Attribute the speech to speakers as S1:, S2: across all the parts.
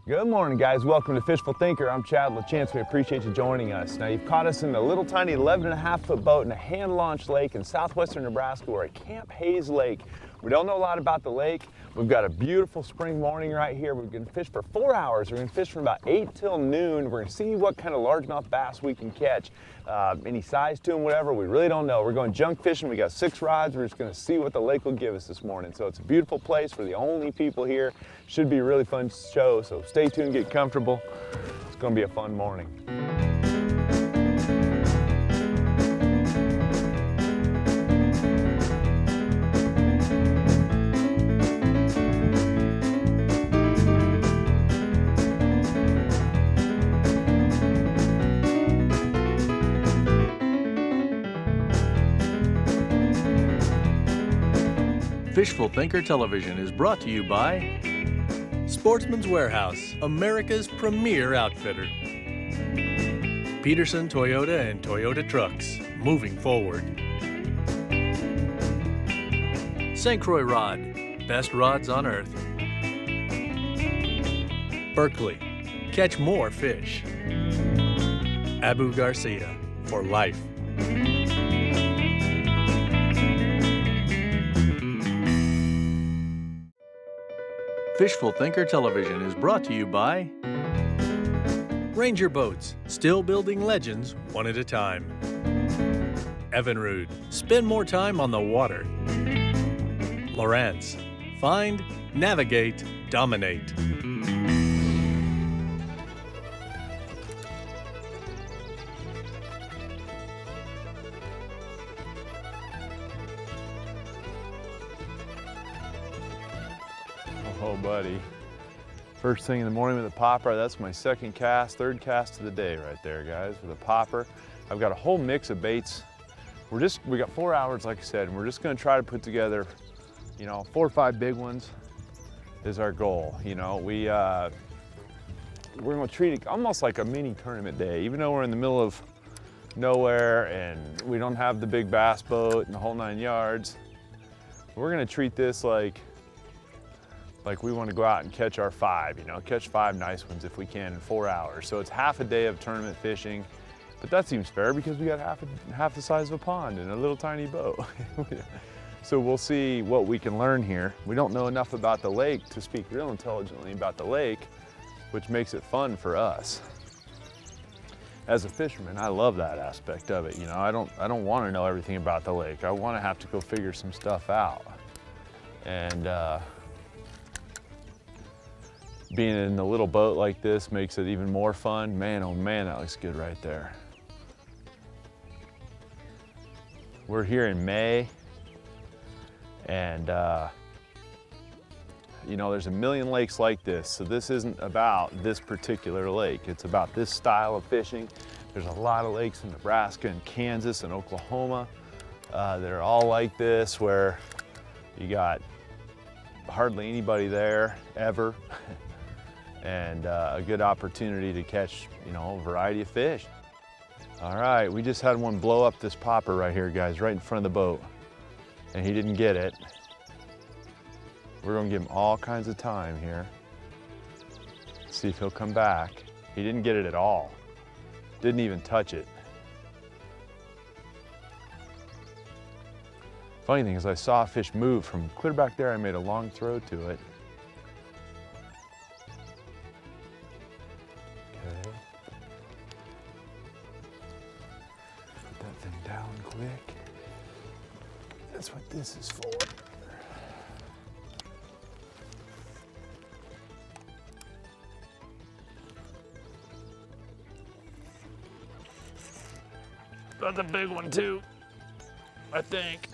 S1: Good morning, guys. Welcome to Fishful Thinker. I'm Chad LaChance. We appreciate you joining us. Now, you've caught us in a little tiny 11.5-foot boat in a hand-launched lake in southwestern Nebraska. We're at Camp Hayes Lake. We don't know a lot about the lake. We've got a beautiful spring morning right here. We're going to fish for 4 hours. We're going to fish from about 8 till noon. We're going to see what kind of largemouth bass we can catch. Any size to them, whatever, we really don't know. We're going junk fishing. We got 6 rods. We're just going to see what the lake will give us this morning. So it's a beautiful place. We're the only people here. Should be a really fun show, so stay tuned, get comfortable. It's going to be a fun morning.
S2: Fishful Thinker Television is brought to you by Sportsman's Warehouse, America's premier outfitter. Peterson Toyota and Toyota Trucks, moving forward. St. Croix Rod, best rods on earth. Berkeley, catch more fish. Abu Garcia, for life. Fishful Thinker Television is brought to you by Ranger Boats, still building legends one at a time. Evinrude, spend more time on the water. Lowrance, find, navigate, dominate.
S1: Oh, buddy. First thing in the morning with a popper. That's my second cast, third cast of the day right there, guys, with a popper. I've got a whole mix of baits. We got 4 hours, like I said, and we're just gonna try to put together, 4 or 5 big ones is our goal. We're gonna treat it almost like a mini tournament day, even though we're in the middle of nowhere and we don't have the big bass boat and the whole 9 yards. We're gonna treat this like we want to go out and catch our 5, catch 5 nice ones if we can in 4 hours. So it's half a day of tournament fishing, but that seems fair because we got half the size of a pond and a little tiny boat. So we'll see what we can learn here. We don't know enough about the lake to speak real intelligently about the lake, which makes it fun for us. As a fisherman, I love that aspect of it. I don't want to know everything about the lake. I want to have to go figure some stuff out. And being in a little boat like this makes it even more fun. Man, oh man, that looks good right there. We're here in May, and there's a million lakes like this, so this isn't about this particular lake. It's about this style of fishing. There's a lot of lakes in Nebraska and Kansas and Oklahoma that are all like this, where you got hardly anybody there ever. And a good opportunity to catch, a variety of fish. All right, we just had one blow up this popper right here, guys, right in front of the boat, and he didn't get it. We're gonna give him all kinds of time here. See if he'll come back. He didn't get it at all. Didn't even touch it. Funny thing is, I saw a fish move from clear back there. I made a long throw to it. Quick. That's what this is for. That's a big one too, I think.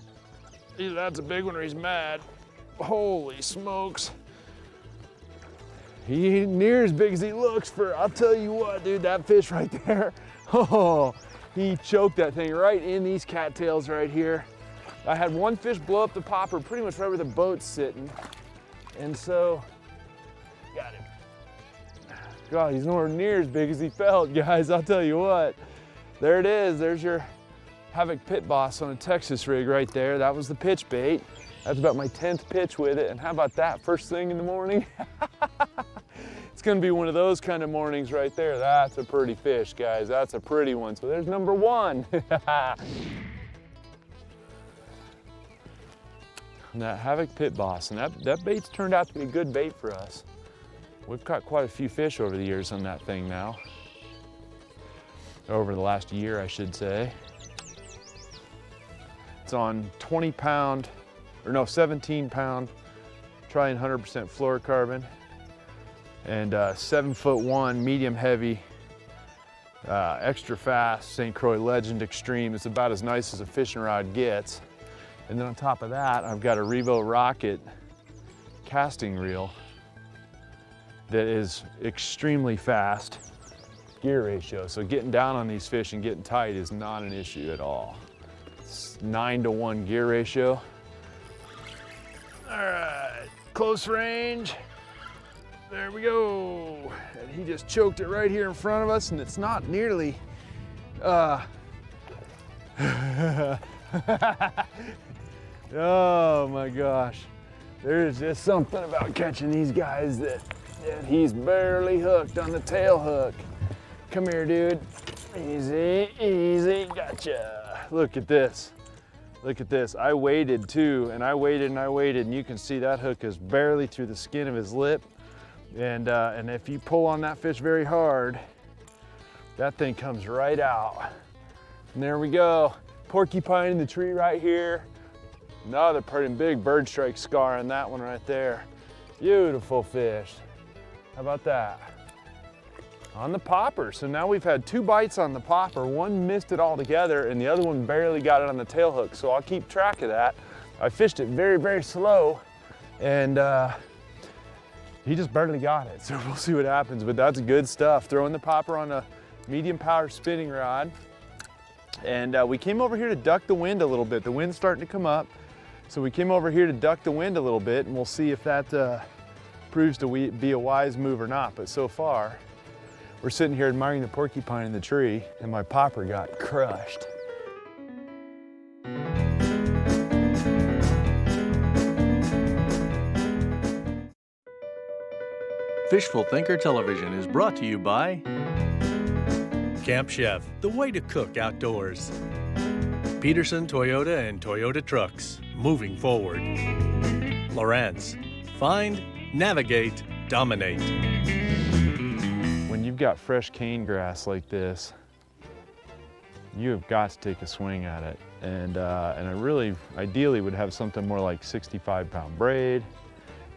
S1: Either that's a big one or he's mad. Holy smokes. He ain't near as big as he looks for. I'll tell you what, dude, that fish right there. Oh. He choked that thing right in these cattails right here. I had one fish blow up the popper pretty much right where the boat's sitting. And so, got him. God, he's nowhere near as big as he felt, guys. I'll tell you what. There it is. There's your Havoc Pit Boss on a Texas rig right there. That was the pitch bait. That's about my 10th pitch with it. And how about that, first thing in the morning? It's gonna be one of those kind of mornings right there. That's a pretty fish, guys. That's a pretty one. So there's number one. And that Havoc Pit Boss, and that bait's turned out to be a good bait for us. We've caught quite a few fish over the years on that thing now. Over the last year, I should say. It's on 17 pound, trying 100% fluorocarbon, and 7'1", medium heavy, extra fast St. Croix Legend Extreme. It's about as nice as a fishing rod gets. And then on top of that, I've got a Revo Rocket casting reel that is extremely fast gear ratio. So getting down on these fish and getting tight is not an issue at all. It's 9-to-1 gear ratio. All right, close range. There we go. And he just choked it right here in front of us, and it's not nearly, oh my gosh. There's just something about catching these guys that he's barely hooked on the tail hook. Come here, dude. Easy, easy, gotcha. Look at this. Look at this. I waited too, and I waited and I waited, and you can see that hook is barely through the skin of his lip. And if you pull on that fish very hard, that thing comes right out. And there we go. Porcupine in the tree right here. Another pretty big bird strike scar on that one right there. Beautiful fish. How about that? On the popper. So now we've had 2 bites on the popper. One missed it altogether, and the other one barely got it on the tail hook. So I'll keep track of that. I fished it very, very slow, and he just barely got it. So we'll see what happens, but that's good stuff. Throwing the popper on a medium power spinning rod. And we came over here to duck the wind a little bit. The wind's starting to come up. So we came over here to duck the wind a little bit, and we'll see if that proves to be a wise move or not. But so far, we're sitting here admiring the porcupine in the tree, and my popper got crushed.
S2: Fishful Thinker Television is brought to you by Camp Chef, the way to cook outdoors. Peterson Toyota and Toyota Trucks, moving forward. Lawrence, find, navigate, dominate.
S1: When you've got fresh cane grass like this, you have got to take a swing at it. And I really, ideally would have something more like 65-pound braid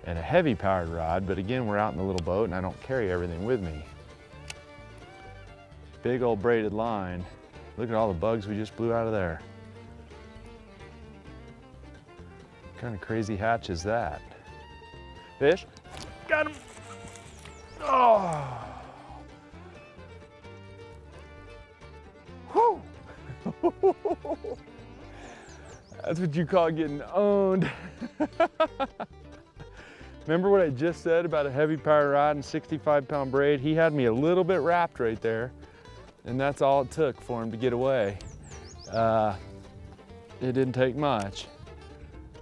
S1: and a heavy powered rod, but again, we're out in the little boat and I don't carry everything with me. Big old braided line. Look at all the bugs we just blew out of there. What kind of crazy hatch is that? Fish? Got him! Oh! Whew! That's what you call getting owned. Remember what I just said about a heavy power rod and 65-pound braid? He had me a little bit wrapped right there, and that's all it took for him to get away. It didn't take much.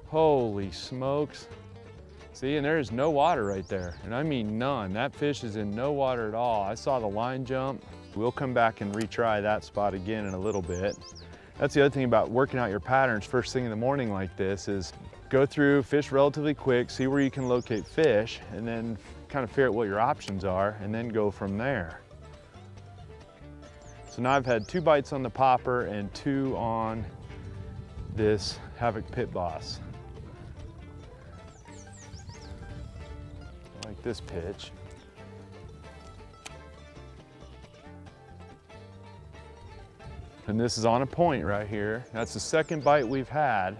S1: Holy smokes. See, and there is no water right there, and I mean none. That fish is in no water at all. I saw the line jump. We'll come back and retry that spot again in a little bit. That's the other thing about working out your patterns first thing in the morning like this is go through, fish relatively quick, see where you can locate fish, and then kind of figure out what your options are, and then go from there. So now I've had 2 bites on the popper and 2 on this Havoc Pit Boss. I like this pitch. And this is on a point right here. That's the second bite we've had,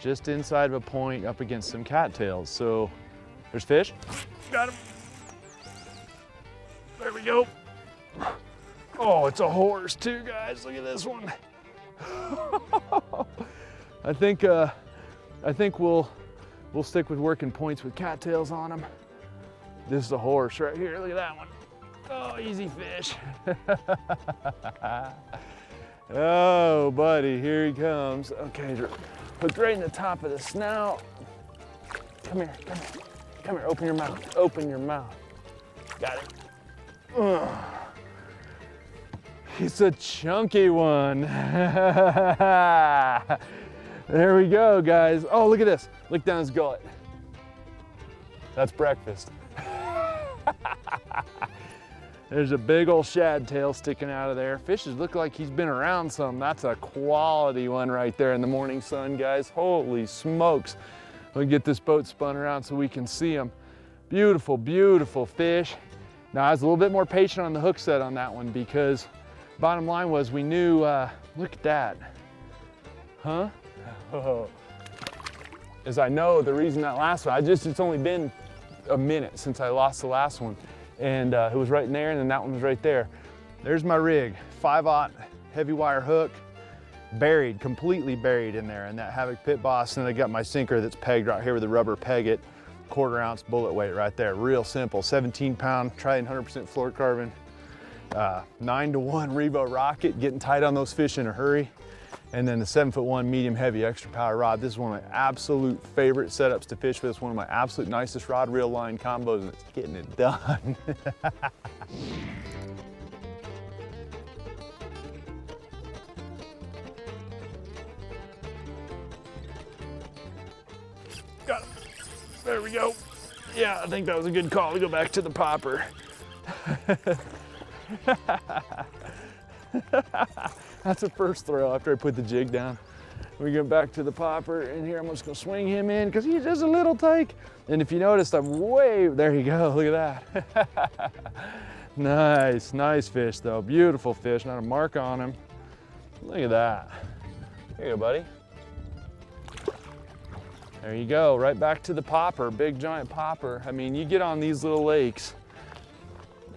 S1: just inside of a point up against some cattails. So there's fish. Got him. There we go. Oh, it's a horse too, guys. Look at this one. I think we'll stick with working points with cattails on them. This is a horse right here. Look at that one. Oh, easy fish. Oh, buddy, here he comes. Okay, hooked right in the top of the snout. Come here, come here, come here, open your mouth, open your mouth. Got it. It's a chunky one. There we go, guys. Oh, look at this. Look down his gullet. That's breakfast. There's a big old shad tail sticking out of there. Fishes look like he's been around some. That's a quality one right there in the morning sun, guys. Holy smokes. We'll get this boat spun around so we can see them. Beautiful, beautiful fish. Now, I was a little bit more patient on the hook set on that one because bottom line was we knew, look at that. Huh? Oh. As I know, the reason that last one, it's only been a minute since I lost the last one. And it was right in there, and then that one was right there. There's my rig, 5/0 heavy wire hook, buried, completely buried in there in that Havoc Pit Boss. And I got my sinker that's pegged right here with a rubber pegget, 1/4 ounce bullet weight right there. Real simple, 17-pound, Trident 100% fluorocarbon, 9-to-1 Revo rocket, getting tight on those fish in a hurry. And then the 7'1" medium heavy extra power rod. This is one of my absolute favorite setups to fish with. It's one of my absolute nicest rod reel line combos, and it's getting it done. Got it. There we go. Yeah, I think that was a good call to go back to the popper. That's a first throw after I put the jig down. We go back to the popper, and here I'm just gonna swing him in because he's just a little tight. And if you noticed, I'm there you go, look at that. Nice, nice fish though, beautiful fish, not a mark on him. Look at that. Here you go, buddy. There you go, right back to the popper, big giant popper. I mean, you get on these little lakes,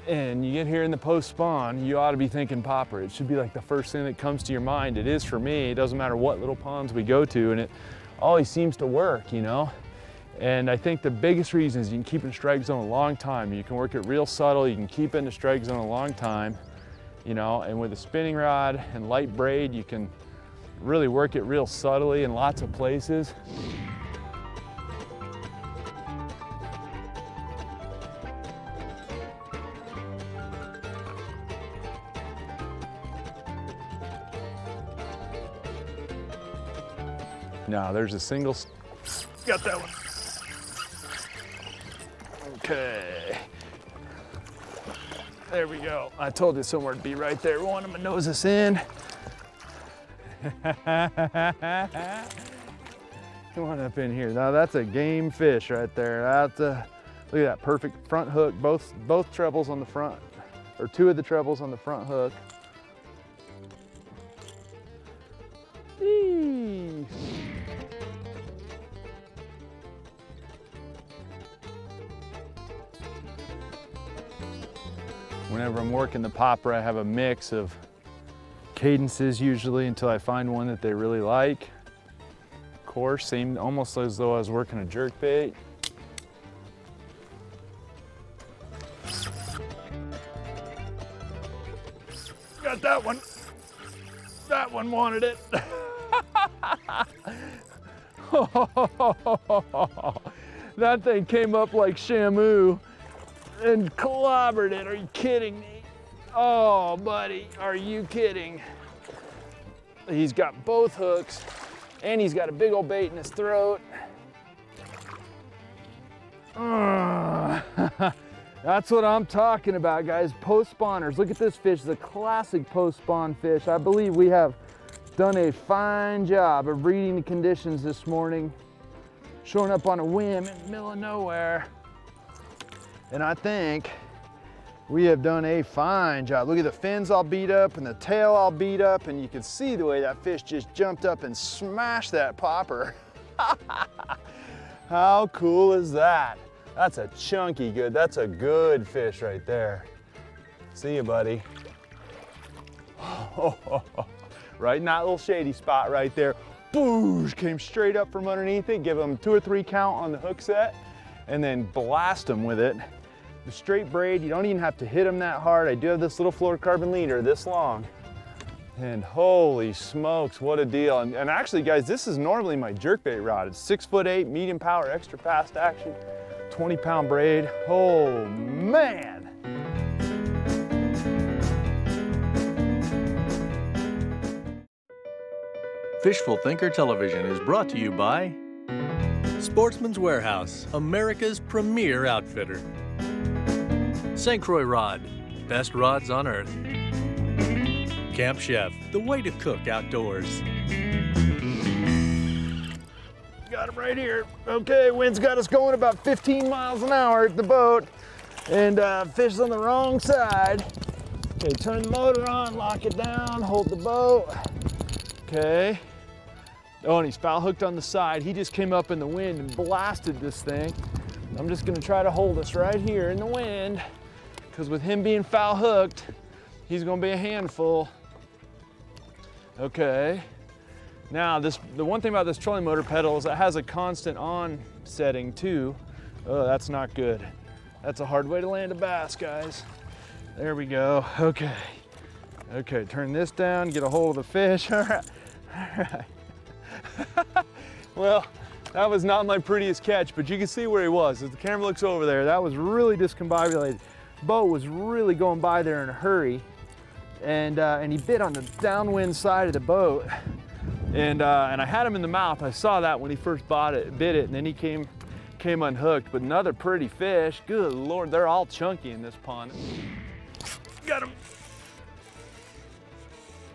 S1: and you get here in the post spawn, you ought to be thinking popper. It should be like the first thing that comes to your mind. It is for me. It doesn't matter what little ponds we go to, and it always seems to work, you know? And I think the biggest reason is you can keep in strike zone a long time. You can work it real subtle. You can keep in the strike zone a long time, you know? And with a spinning rod and light braid, you can really work it real subtly in lots of places. Now there's a single, got that one. Okay. There we go. I told you somewhere to be right there. We want him to nose us in. Come on up in here. Now that's a game fish right there. That's a, look at that perfect front hook. Both trebles on the front, or 2 of the trebles on the front hook. Eee. Whenever I'm working the popper, I have a mix of cadences usually until I find one that they really like. Of course, seemed almost as though I was working a jerkbait. Got that one. That one wanted it. That thing came up like Shamu and clobbered it. Are you kidding me? Oh, buddy, are you kidding? He's got both hooks, and he's got a big old bait in his throat. That's what I'm talking about, guys. Post spawners. Look at this fish. It's a classic post spawn fish. I believe we have done a fine job of reading the conditions this morning, showing up on a whim in the middle of nowhere. And I think we have done a fine job. Look at the fins all beat up and the tail all beat up, and you can see the way that fish just jumped up and smashed that popper. How cool is that? That's a chunky good, that's a good fish right there. See you, buddy. Right in that little shady spot right there. Boosh, came straight up from underneath it, give him 2 or 3 count on the hook set, and then blast him with it. The straight braid, you don't even have to hit them that hard. I do have this little fluorocarbon leader this long. And holy smokes, what a deal. And actually, guys, this is normally my jerkbait rod. It's 6'8", medium power, extra fast action, 20-pound braid. Oh, man.
S2: Fishful Thinker Television is brought to you by Sportsman's Warehouse, America's premier outfitter. St. Croix Rod, best rods on earth. Camp Chef, the way to cook outdoors.
S1: Got him right here. Okay, wind's got us going about 15 miles an hour at the boat, and fish's on the wrong side. Okay, turn the motor on, lock it down, hold the boat. Okay. Oh, and he's foul hooked on the side. He just came up in the wind and blasted this thing. I'm just gonna try to hold us right here in the wind, because with him being foul hooked, he's gonna be a handful. Okay. Now, the one thing about this trolling motor pedal is it has a constant on setting too. Oh, that's not good. That's a hard way to land a bass, guys. There we go. Okay. Okay, turn this down, get a hold of the fish. All right. All right. Well, that was not my prettiest catch, but you can see where he was. As the camera looks over there, that was really discombobulated. Boat was really going by there in a hurry, and he bit on the downwind side of the boat, and I had him in the mouth. I saw that when he first bit it, and then he came unhooked. But another pretty fish. Good Lord, they're all chunky in this pond. Got him.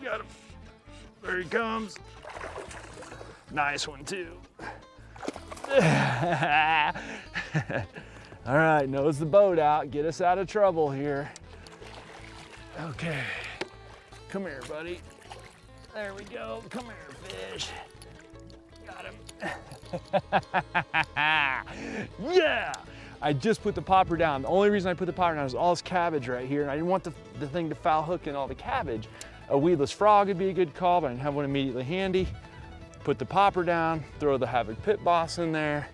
S1: Got him. There he comes. Nice one too. All right, nose the boat out, get us out of trouble here. Okay, come here, buddy. There we go, come here, fish. Got him. Yeah! I just put the popper down. The only reason I put the popper down is all this cabbage right here, and I didn't want the thing to foul hook in all the cabbage. A weedless frog would be a good call, but I didn't have one immediately handy. Put the popper down, throw the Havoc Pit Boss in there,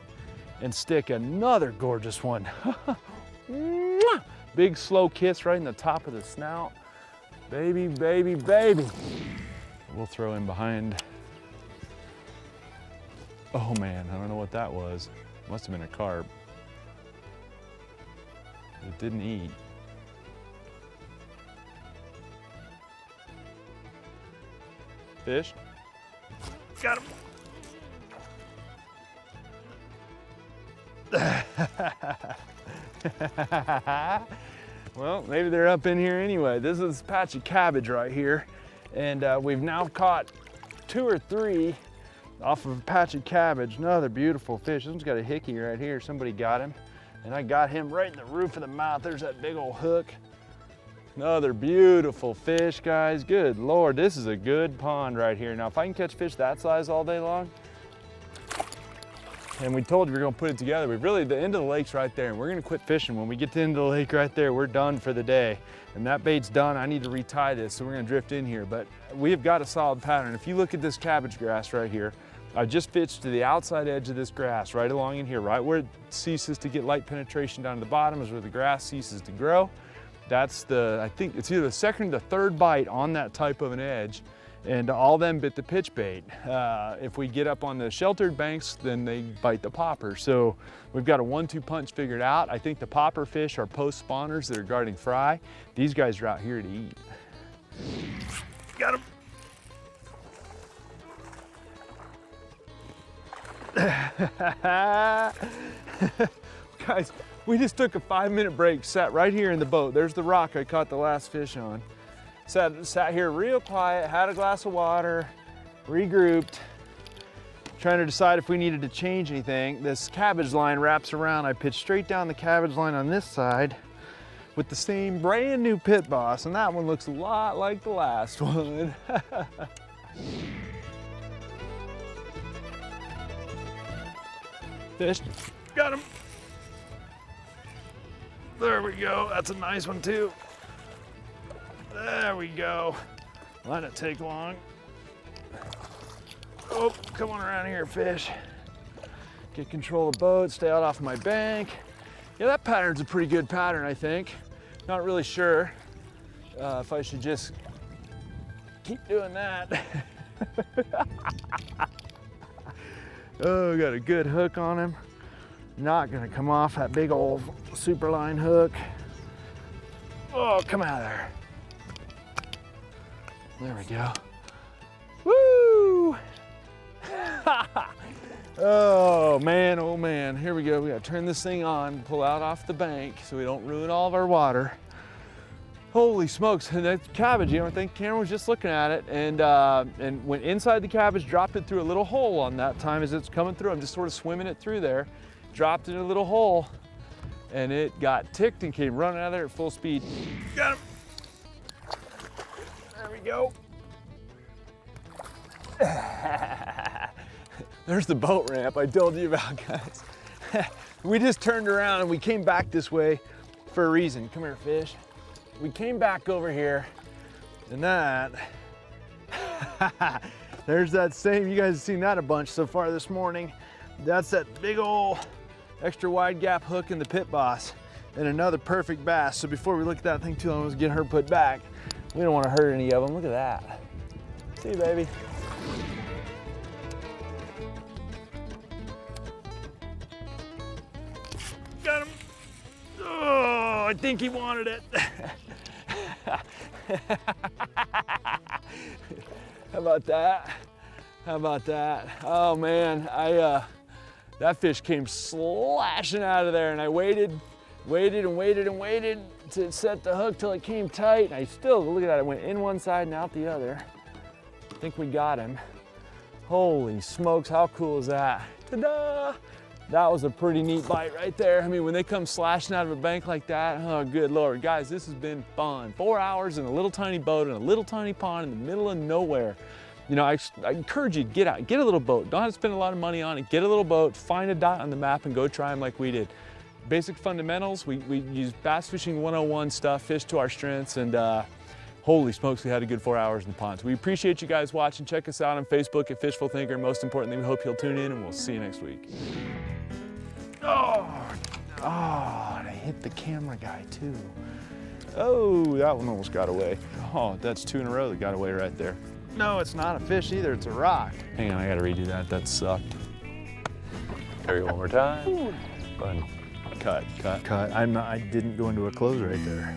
S1: and stick another gorgeous one. Big slow kiss right in the top of the snout. Baby, baby, baby. We'll throw in behind. Oh man, I don't know what that was. Must have been a carp. It didn't eat. Fish? Got him. Well, maybe they're up in here anyway. This is a patch of cabbage right here, and we've now caught 2 or 3 off of a patch of cabbage. Another beautiful fish. This one's got a hickey right here. Somebody got him, and I got him right in the roof of the mouth. There's that big old hook. Another beautiful fish, guys. Good Lord, this is a good pond right here. Now, if I can catch fish that size all day long, and we told you we're gonna put it together, but really the end of the lake's right there, and we're gonna quit fishing. When we get to the end of the lake right there, we're done for the day. And that bait's done. I need to retie this, so we're gonna drift in here. But we have got a solid pattern. If you look at this cabbage grass right here, I just fished to the outside edge of this grass, right along in here, right where it ceases to get light penetration down to the bottom is where the grass ceases to grow. That's I think it's either the second or the third bite on that type of an edge, and all them bit the pitch bait. If we get up on the sheltered banks, then they bite the popper. So we've got a 1-2 punch figured out. I think the popper fish are post spawners that are guarding fry. These guys are out here to eat. Got him. Guys, we just took a 5-minute break, sat right here in the boat. There's the rock I caught the last fish on. Sat here real quiet, had a glass of water, regrouped, trying to decide if we needed to change anything. This cabbage line wraps around. I pitched straight down the cabbage line on this side with the same brand new Pit Boss, and that one looks a lot like the last one. Fish, got him. There we go, that's a nice one too. There we go. Let it take long. Oh, come on around here, fish. Get control of the boat, stay out off my bank. Yeah, that pattern's a pretty good pattern, I think. Not really sure if I should just keep doing that. Oh, got a good hook on him. Not gonna come off that big old super line hook. Oh, come out of there. There we go. Woo! Oh man, here we go. We gotta turn this thing on, pull out off the bank so we don't ruin all of our water. Holy smokes, and that cabbage, you know, I think Cameron was just looking at it and went inside the cabbage, dropped it through a little hole on that time as it's coming through. I'm just sort of swimming it through there, dropped it in a little hole, and it got ticked and came running out of there at full speed. Got him. There we go. There's the boat ramp I told you about, guys. We just turned around and we came back this way for a reason. Come here, fish. We came back over here and that, there's that same, you guys have seen that a bunch so far this morning. That's that big old extra wide gap hook in the Pit Boss and another perfect bass. So before we look at that thing too long, let's get her put back. We don't want to hurt any of them. Look at that. See you, baby. Got him. Oh, I think he wanted it. How about that? How about that? Oh man, that fish came slashing out of there, and I waited to set the hook till it came tight. And I still, look at that, it went in one side and out the other. I think we got him. Holy smokes, how cool is that? Ta-da! That was a pretty neat bite right there. I mean, when they come slashing out of a bank like that, oh, good Lord. Guys, this has been fun. 4 hours in a little tiny boat in a little tiny pond in the middle of nowhere. You know, I encourage you to get out, get a little boat. Don't have to spend a lot of money on it. Get a little boat, find a dot on the map and go try them like we did. Basic fundamentals, we use bass fishing 101 stuff, fish to our strengths, and holy smokes, we had a good 4 hours in the ponds. We appreciate you guys watching. Check us out on Facebook at Fishful Thinker. Most importantly, we hope you'll tune in, and we'll see you next week. Oh, and I hit the camera guy too. Oh, that one almost got away. Oh, that's 2 in a row that got away right there. No, it's not a fish either, it's a rock. Hang on, I gotta redo that, that sucked. There you go, one more time. Fun. Cut.
S3: I didn't go into a close right there.